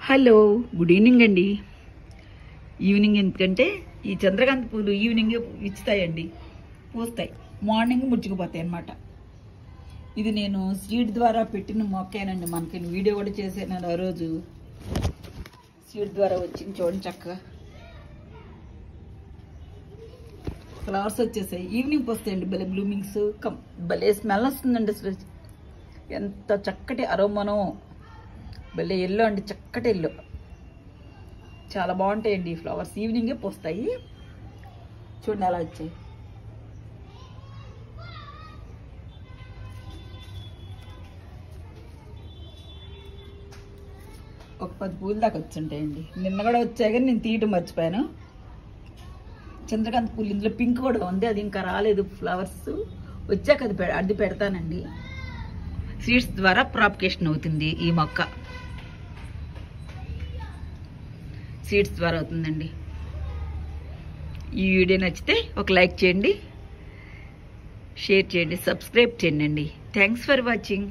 Hello good evening అండి. Evening ఎందుకంటే ఈ చంద్రకాంత పూలు ఈవినింగ్ ఇచ్చుతాయండి, పూస్తాయి. మార్నింగ్ ముడుచుకుపోతాయి అన్నమాట. ఇది నేను సీడ్ ద్వారా పెట్టిన మొక్కేనండి. మనకి వీడియో కూడా చేశాను ఆ రోజు. సీడ్ ద్వారా వచ్చింది చూడండి, చక్కగా ఫ్లవర్స్ వచ్చేసాయి. ఈవినింగ్ పోస్తాయండి. భలే బ్లూమింగ్స్, భలే స్మెల్ వస్తుందండి. అసలు ఎంత చక్కటి అరోమానో. భలే ఎల్లో అండి, చక్కటి ఎల్లో. చాలా బాగుంటాయండి ఈ ఫ్లవర్స్. ఈవినింగే పోస్తాయి. చూడండి అలా వచ్చాయి. ఒక 10 పూలు దాకా వచ్చుంటాయండి. నిన్న కూడా వచ్చాయి కానీ నేను తీయటం మర్చిపోయాను. చంద్రకాంత పూలు ఇందులో పింక్ కూడా ఉంది, అది ఇంకా రాలేదు. ఫ్లవర్స్ వచ్చాక అది పెడతానండి. సీడ్స్ ద్వారా ప్రాపగేషన్ అవుతుంది ఈ మొక్క. సీడ్స్ ద్వారా అవుతుందండి. ఈ వీడియో నచ్చితే ఒక లైక్ చేయండి, షేర్ చేయండి, సబ్స్క్రైబ్ చేయండి. Thanks for watching.